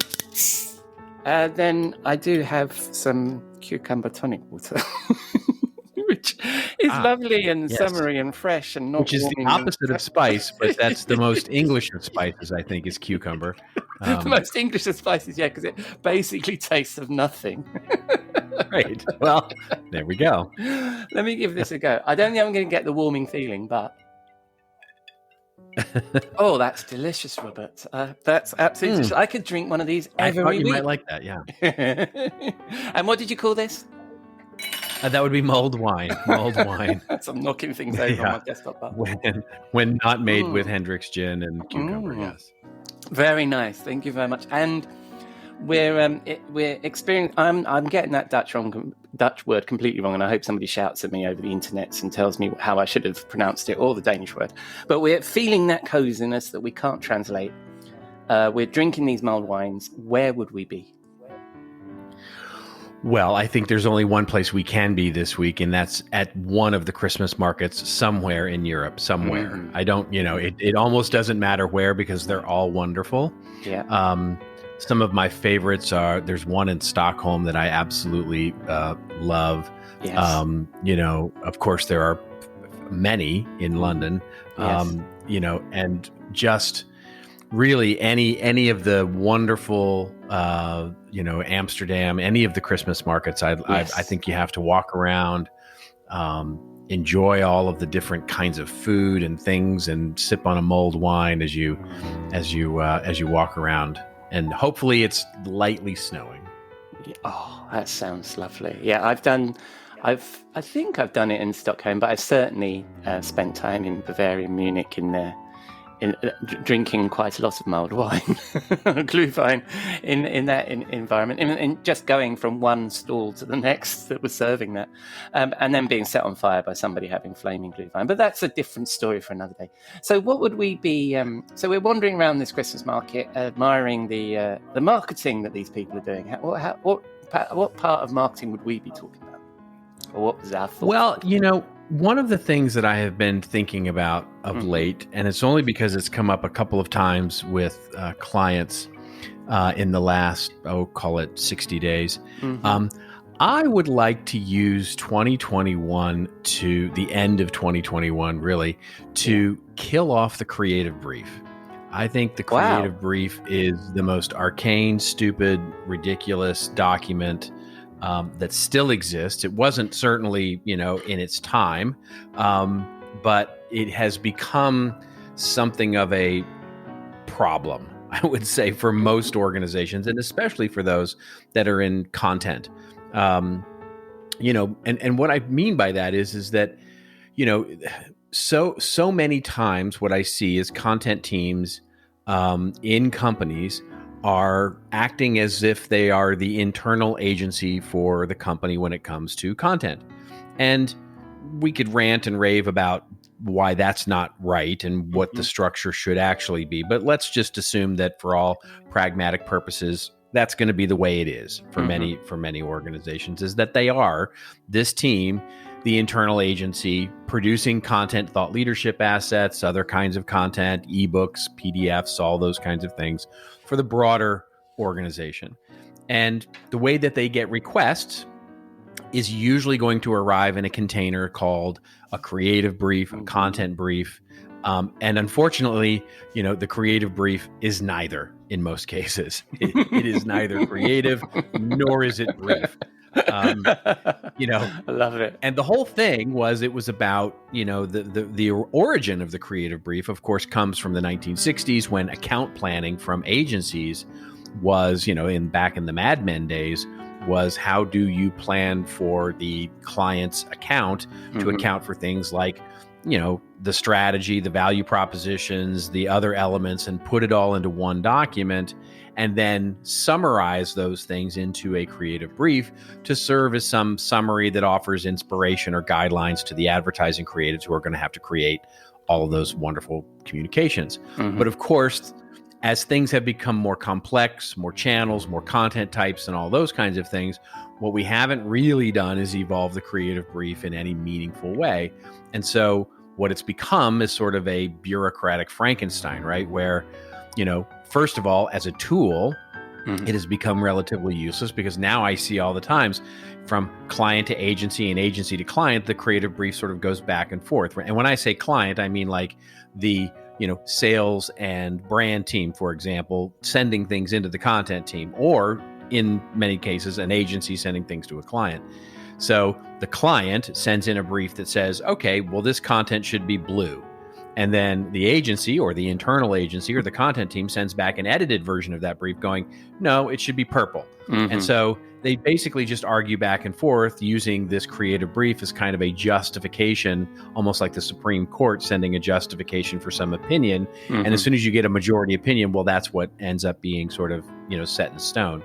Speaker 2: then I do have some cucumber tonic water. which is lovely and
Speaker 1: yes.
Speaker 2: summery and fresh and not
Speaker 1: Which is the
Speaker 2: warming
Speaker 1: opposite of spice, but that's the most English of spices, I think, is cucumber.
Speaker 2: The most English of spices, yeah, because it basically tastes of nothing.
Speaker 1: Right. Well, there we go.
Speaker 2: Let me give this a go. I don't think I'm going to get the warming feeling, but oh, that's delicious, Robert. That's absolutely delicious. I could drink one of these
Speaker 1: I
Speaker 2: every
Speaker 1: thought you
Speaker 2: week.
Speaker 1: might like that, yeah.
Speaker 2: And what did you call this?
Speaker 1: That would be mulled wine. Mulled wine.
Speaker 2: So I'm knocking things over on my desktop bar.
Speaker 1: When not made with Hendrick's gin and cucumber, yes.
Speaker 2: Very nice. Thank you very much. And we're experiencing. I'm getting that Dutch word completely wrong, and I hope somebody shouts at me over the internet and tells me how I should have pronounced it, or the Danish word. But we're feeling that coziness that we can't translate. We're drinking these mulled wines. Where would we be?
Speaker 1: Well, I think there's only one place we can be this week, and that's at one of the Christmas markets somewhere in Europe, somewhere. Mm-hmm. I don't, it almost doesn't matter where, because they're all wonderful.
Speaker 2: Yeah.
Speaker 1: Some of my favorites there's one in Stockholm that I absolutely love.
Speaker 2: Yes.
Speaker 1: Of course there are many in London,
Speaker 2: yes.
Speaker 1: And just really any of the wonderful, Amsterdam, any of the Christmas markets, I think you have to walk around, enjoy all of the different kinds of food and things, and sip on a mulled wine as you walk around. And hopefully it's lightly snowing.
Speaker 2: Oh, that sounds lovely. Yeah, I think I've done it in Stockholm, but I've certainly spent time in Bavaria, Munich, drinking quite a lot of mulled wine, Glühwein, in that environment, and just going from one stall to the next that was serving that, and then being set on fire by somebody having flaming Glühwein. But that's a different story for another day. So what would we be? So we're wandering around this Christmas market, admiring the marketing that these people are doing. What part of marketing would we be talking about? Or what was our thought?
Speaker 1: Well, one of the things that I have been thinking about of late, and it's only because it's come up a couple of times with clients in the last, call it 60 days. I would like to use 2021 to the end of 2021, really, to kill off the creative brief. I think the creative brief is the most arcane, stupid, ridiculous document that still exists. It wasn't certainly, in its time, but it has become something of a problem, I would say, for most organizations, and especially for those that are in content. And what I mean by that is that, so many times what I see is content teams in companies are acting as if they are the internal agency for the company when it comes to content. And we could rant and rave about why that's not right and what the structure should actually be. But let's just assume that for all pragmatic purposes, that's going to be the way it is for many organizations, is that they are this team, the internal agency, producing content, thought leadership assets, other kinds of content, ebooks, PDFs, all those kinds of things for the broader organization. And the way that they get requests is usually going to arrive in a container called a creative brief, a content brief. And unfortunately, the creative brief is neither in most cases. It is neither creative nor is it brief. I
Speaker 2: love it.
Speaker 1: And the whole thing was about, the origin of the creative brief, of course, comes from the 1960s when account planning from agencies was, back in the Mad Men days, was how do you plan for the client's account to account for things like, the strategy, the value propositions, the other elements, and put it all into one document, and then summarize those things into a creative brief to serve as some summary that offers inspiration or guidelines to the advertising creatives who are going to have to create all of those wonderful communications. But of course, as things have become more complex, more channels, more content types, and all those kinds of things, what we haven't really done is evolve the creative brief in any meaningful way. And so what it's become is sort of a bureaucratic Frankenstein, right? Where, first of all, as a tool, it has become relatively useless because now I see all the times from client to agency and agency to client, the creative brief sort of goes back and forth. And when I say client, I mean like the sales and brand team, for example, sending things into the content team, or in many cases, an agency sending things to a client. So the client sends in a brief that says, okay, well, this content should be blue. And then the agency or the internal agency or the content team sends back an edited version of that brief going, no, it should be purple. And so they basically just argue back and forth using this creative brief as kind of a justification, almost like the Supreme Court sending a justification for some opinion. And as soon as you get a majority opinion, well, that's what ends up being sort of, set in stone.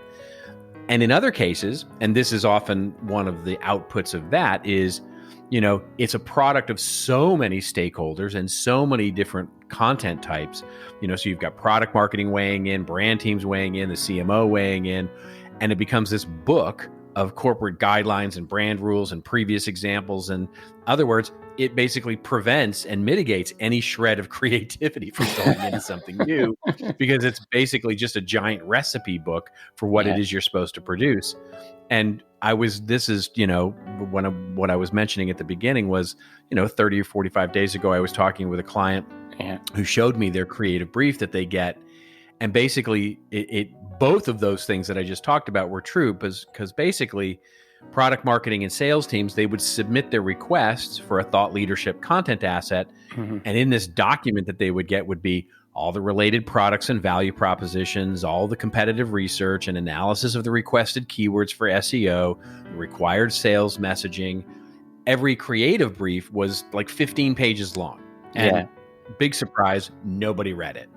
Speaker 1: And in other cases, and this is often one of the outputs of that is, it's a product of so many stakeholders and so many different content types, so you've got product marketing weighing in, brand teams weighing in, the CMO weighing in, and it becomes this book of corporate guidelines and brand rules and previous examples. And in other words, it basically prevents and mitigates any shred of creativity from going into something new because it's basically just a giant recipe book for what it is you're supposed to produce. And this is, what I was mentioning at the beginning was, 30 or 45 days ago, I was talking with a client who showed me their creative brief that they get. And basically both of those things that I just talked about were true because basically product marketing and sales teams, they would submit their requests for a thought leadership content asset. And in this document that they would get would be all the related products and value propositions, all the competitive research and analysis of the requested keywords for SEO, the required sales messaging. Every creative brief was like 15 pages long. And big surprise, nobody read it.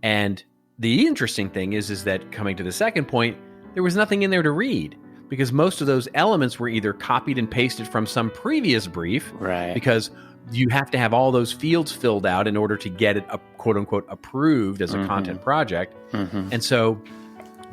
Speaker 1: And the interesting thing is that coming to the second point, there was nothing in there to read because most of those elements were either copied and pasted from some previous brief, because you have to have all those fields filled out in order to get it, quote unquote, approved as a content project. And so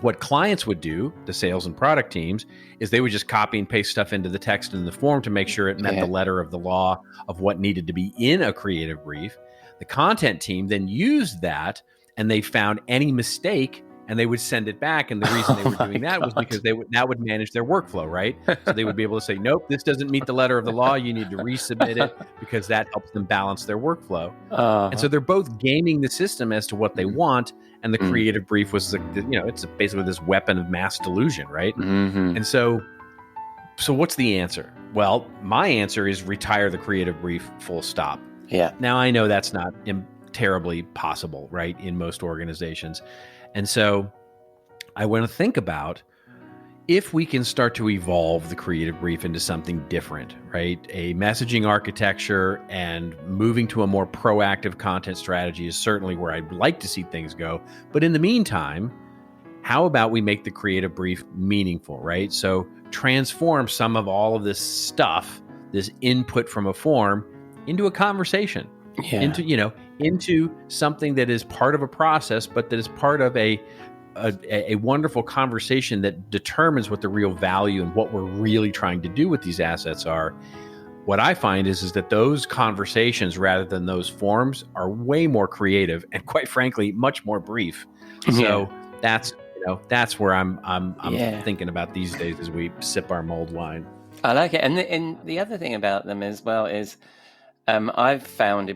Speaker 1: what clients would do, the sales and product teams, is they would just copy and paste stuff into the text and the form to make sure it met the letter of the law of what needed to be in a creative brief. The content team then used that and they found any mistake and they would send it back. And the reason they were doing that was because that would manage their workflow, right? So they would be able to say, nope, this doesn't meet the letter of the law. You need to resubmit it because that helps them balance their workflow. And so they're both gaming the system as to what they want. And the creative brief was, it's basically this weapon of mass delusion, right? And so what's the answer? Well, my answer is retire the creative brief, full stop. Now, I know that's not terribly possible, right, in most organizations. And so I want to think about if we can start to evolve the creative brief into something different, right? A messaging architecture and moving to a more proactive content strategy is certainly where I'd like to see things go. But in the meantime, how about we make the creative brief meaningful, right? So transform some of all of this stuff, this input from a form, into a conversation. Into something that is part of a process, but that is part of a wonderful conversation that determines what the real value and what we're really trying to do with these assets are. What I find is that those conversations, rather than those forms, are way more creative and, quite frankly, much more brief. So that's where I'm thinking about these days as we sip our mulled wine.
Speaker 2: I like it, and the other thing about them as well is, I've found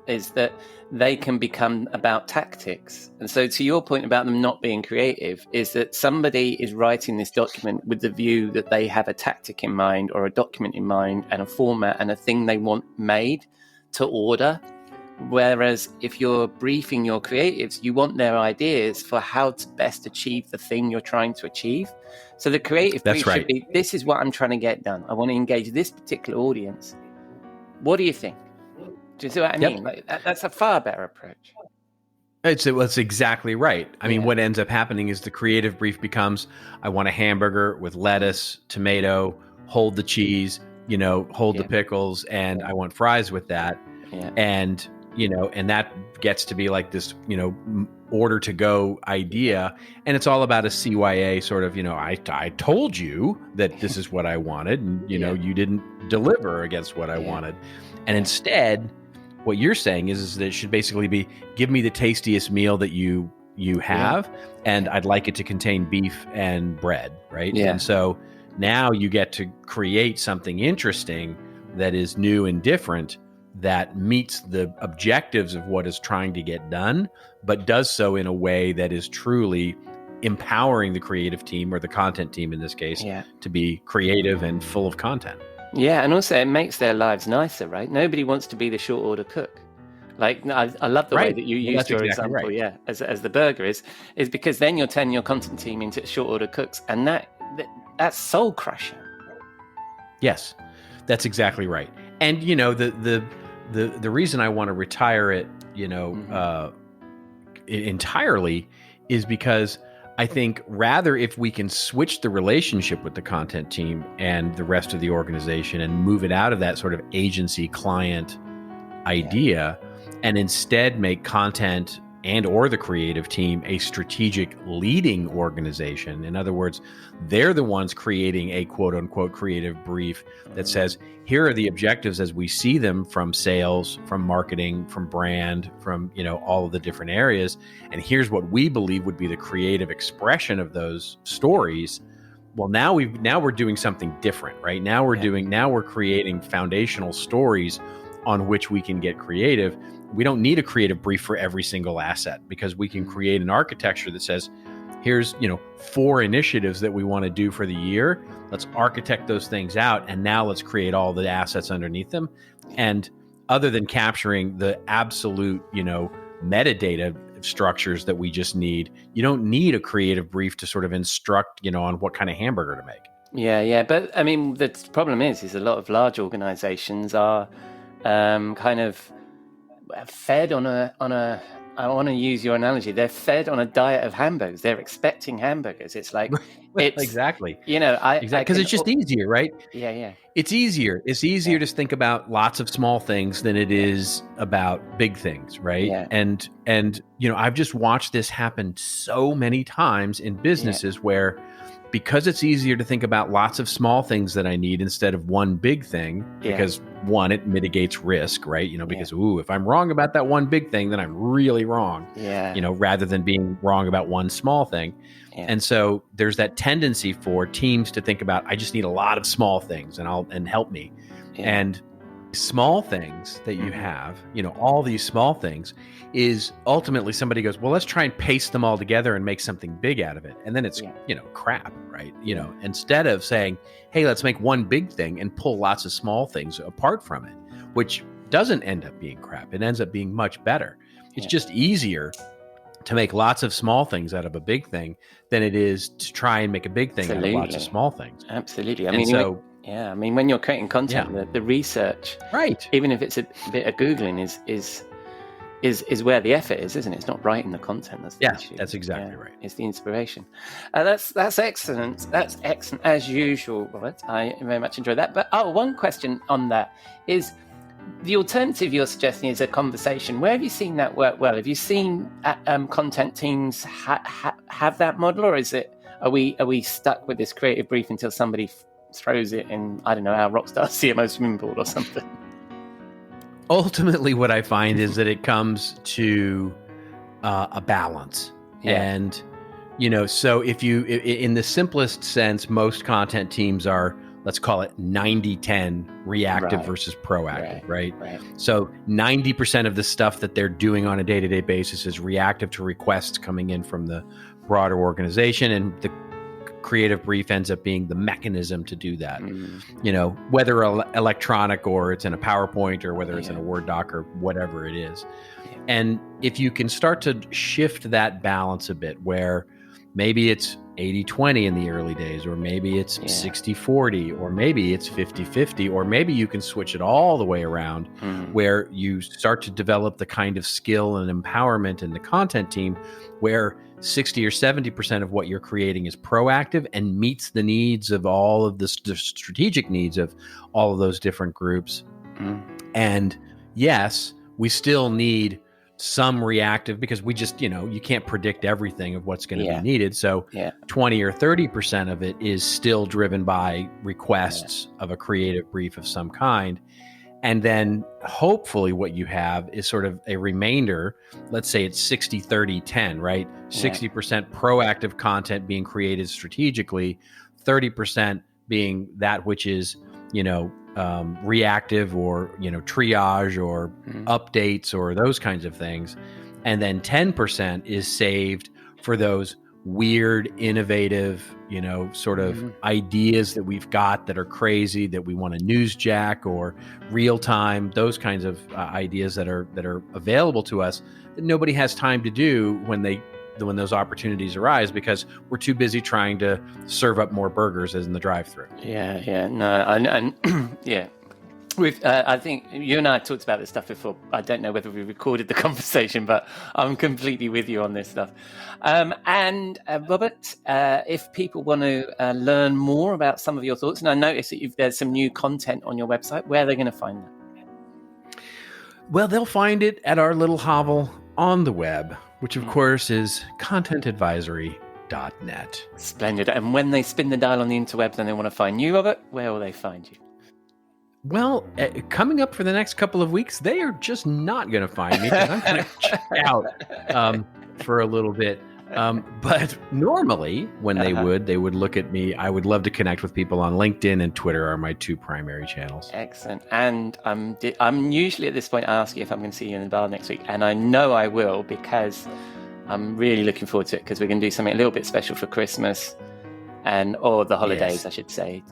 Speaker 2: is that they can become about tactics. And so to your point about them not being creative, is that somebody is writing this document with the view that they have a tactic in mind or a document in mind and a format and a thing they want made to order. Whereas if you're briefing your creatives, you want their ideas for how to best achieve the thing you're trying to achieve. So the creative brief should be, this is what I'm trying to get done. I want to engage this particular audience. What do you think? Do you see what I mean? Like, that's a far better approach.
Speaker 1: It's exactly right. I mean, what ends up happening is the creative brief becomes, I want a hamburger with lettuce, tomato, hold the cheese, hold the pickles, and I want fries with that. And, and that gets to be like this, order to go idea. And it's all about a CYA sort of, I told you that this is what I wanted, and, you didn't deliver against what I wanted. And instead, what you're saying is that it should basically be, give me the tastiest meal that you you have, and I'd like it to contain beef and bread, right?
Speaker 2: Yeah.
Speaker 1: And so now you get to create something interesting that is new and different, that meets the objectives of what is trying to get done, but does so in a way that is truly empowering the creative team, or the content team in this case, to be creative and full of content.
Speaker 2: Yeah, and also it makes their lives nicer, right? Nobody wants to be the short order cook. Like, I love the way that you used your example, as the burger is because then you're turning your content team into short order cooks, and that's soul crushing.
Speaker 1: Yes, that's exactly right. And you know, the reason I want to retire it, you know, entirely, is because I think rather if we can switch the relationship with the content team and the rest of the organization and move it out of that sort of agency client idea, and instead make content and or the creative team a strategic leading organization. In other words, they're the ones creating a quote unquote creative brief that says, here are the objectives as we see them from sales, from marketing, from brand, from, you know, all of the different areas. And here's what we believe would be the creative expression of those stories. Well, now we're doing something different, right? Now we're creating foundational stories on which we can get creative. We don't need a creative brief for every single asset, because we can create an architecture that says, here's, you know, 4 initiatives that we want to do for the year. Let's architect those things out. And now let's create all the assets underneath them. And other than capturing the absolute, you know, metadata structures that we just need, you don't need a creative brief to sort of instruct, you know, on what kind of hamburger to make. Yeah.
Speaker 2: But I mean, the problem is a lot of large organizations are kind of fed on a I want to use your analogy, they're fed on a diet of hamburgers. They're expecting hamburgers. It's like it's
Speaker 1: exactly,
Speaker 2: you know,
Speaker 1: because it's just easier, right?
Speaker 2: Yeah
Speaker 1: It's easier to think about lots of small things than it is about big things, right? And you know, I've just watched this happen so many times in businesses where, because it's easier to think about lots of small things that I need instead of one big thing, because one, it mitigates risk, right? You know, because, if I'm wrong about that one big thing, then I'm really wrong, you know, rather than being wrong about one small thing. And so there's that tendency for teams to think about, I just need a lot of small things and help me. And small things that you have, you know, all these small things, is ultimately somebody goes, well, let's try and paste them all together and make something big out of it. And then it's, you know, crap, right? You know, instead of saying, hey, let's make one big thing and pull lots of small things apart from it, which doesn't end up being crap. It ends up being much better. It's just easier to make lots of small things out of a big thing than it is to try and make a big thing out of lots of small things.
Speaker 2: Absolutely. I mean, when you're creating content, the research, right, even if it's a bit of Googling, is where the effort is, isn't it? It's not writing the content. That's the issue.
Speaker 1: That's exactly right.
Speaker 2: It's the inspiration. That's excellent. That's excellent as usual, Robert. I very much enjoyed that. But one question on that is, the alternative you're suggesting is a conversation. Where have you seen that work well? Have you seen content teams have that model, or are we stuck with this creative brief until somebody throws it in, I don't know, our Rockstar CMO swimming pool or something?
Speaker 1: Ultimately, what I find is that it comes to a balance. And, you know, so if you, in the simplest sense, most content teams are, let's call it 90-10 reactive versus proactive, right? So 90% of the stuff that they're doing on a day-to-day basis is reactive to requests coming in from the broader organization, and the creative brief ends up being the mechanism to do that. You know, whether electronic or it's in a PowerPoint or whether it's in a Word doc or whatever it is. And if you can start to shift that balance a bit, where maybe it's 80-20 in the early days, or maybe it's 60-40, or maybe it's 50-50, or maybe you can switch it all the way around, where you start to develop the kind of skill and empowerment in the content team where 60 or 70% of what you're creating is proactive and meets the needs of all of the strategic needs of all of those different groups. And yes, we still need some reactive, because we just, you know, you can't predict everything of what's going to be needed. So 20 or 30% of it is still driven by requests of a creative brief of some kind. And then hopefully what you have is sort of a remainder. Let's say it's 60, 30, 10, right? 60% proactive content being created strategically, 30% being that which is, reactive or, triage or updates or those kinds of things. And then 10% is saved for those weird, innovative, sort of ideas that we've got that are crazy that we want to newsjack, or real time, those kinds of ideas that are available to us that nobody has time to do when those opportunities arise, because we're too busy trying to serve up more burgers as in the drive-thru.
Speaker 2: I think you and I talked about this stuff before. I don't know whether we recorded the conversation, but I'm completely with you on this stuff. And Robert, if people want to learn more about some of your thoughts, and I noticed that there's some new content on your website, where are they going to find that?
Speaker 1: Well, they'll find it at our little hovel on the web, which of course is contentadvisory.net.
Speaker 2: Splendid. And when they spin the dial on the interwebs and they want to find you, Robert, where will they find you?
Speaker 1: Well, coming up for the next couple of weeks, they are just not going to find me, because I'm going to check out for a little bit. But normally, when they would look at me. I would love to connect with people on LinkedIn and Twitter are my two primary channels.
Speaker 2: Excellent. And I'm usually at this point, I ask you if I'm going to see you in the bar next week. And I know I will, because I'm really looking forward to it, because we're going to do something a little bit special for Christmas. Or the holidays, yes. I should say.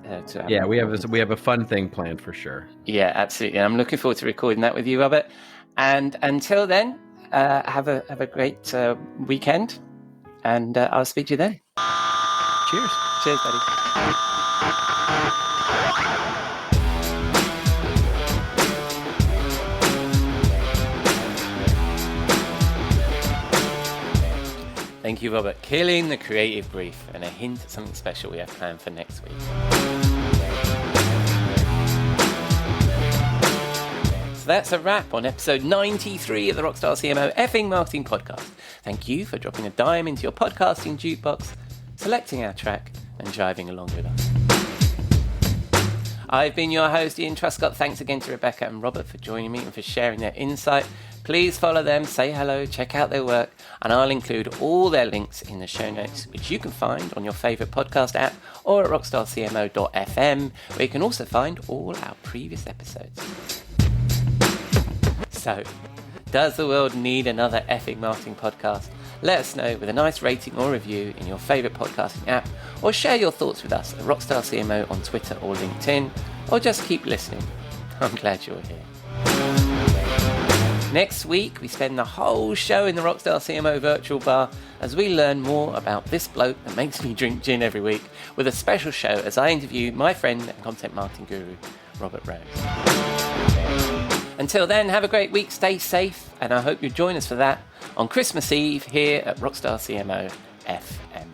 Speaker 1: We have a fun thing planned for sure.
Speaker 2: Yeah, absolutely. I'm looking forward to recording that with you, Robert. And until then, have a great weekend, and I'll speak to you then.
Speaker 1: Cheers.
Speaker 2: Cheers, buddy. Thank you, Robert. Killing the creative brief, and a hint at something special we have planned for next week. So that's a wrap on episode 93 of the Rockstar CMO effing marketing podcast. Thank you for dropping a dime into your podcasting jukebox, selecting our track, and jiving along with us. I've been your host, Ian Truscott. Thanks again to Rebecca and Robert for joining me and for sharing their insight. Please follow them, say hello, check out their work, and I'll include all their links in the show notes, which you can find on your favourite podcast app or at rockstarcmo.fm, where you can also find all our previous episodes. So, does the world need another effing marketing podcast? Let us know with a nice rating or review in your favourite podcasting app, or share your thoughts with us at Rockstar CMO on Twitter or LinkedIn, or just keep listening. I'm glad you're here. Next week, we spend the whole show in the Rockstar CMO virtual bar as we learn more about this bloke that makes me drink gin every week, with a special show as I interview my friend and content marketing guru, Robert Rose. Until then, have a great week, stay safe, and I hope you join us for that on Christmas Eve here at Rockstar CMO FM.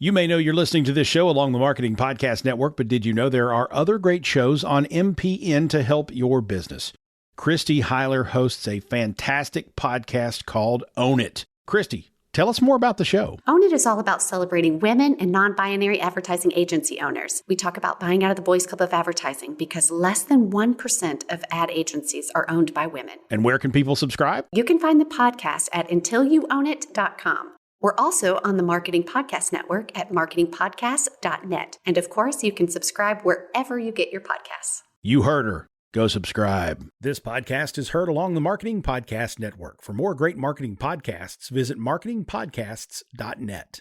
Speaker 6: You may know you're listening to this show along the Marketing Podcast Network, but did you know there are other great shows on MPN to help your business? Christy Heiler hosts a fantastic podcast called Own It. Christy, tell us more about the show.
Speaker 7: Own It is all about celebrating women and non-binary advertising agency owners. We talk about buying out of the Boys Club of Advertising because less than 1% of ad agencies are owned by women.
Speaker 6: And where can people subscribe?
Speaker 7: You can find the podcast at untilyouownit.com. We're also on the Marketing Podcast Network at marketingpodcast.net. And of course, you can subscribe wherever you get your podcasts.
Speaker 6: You heard her. Go subscribe. This podcast is heard along the Marketing Podcast Network. For more great marketing podcasts, visit marketingpodcasts.net.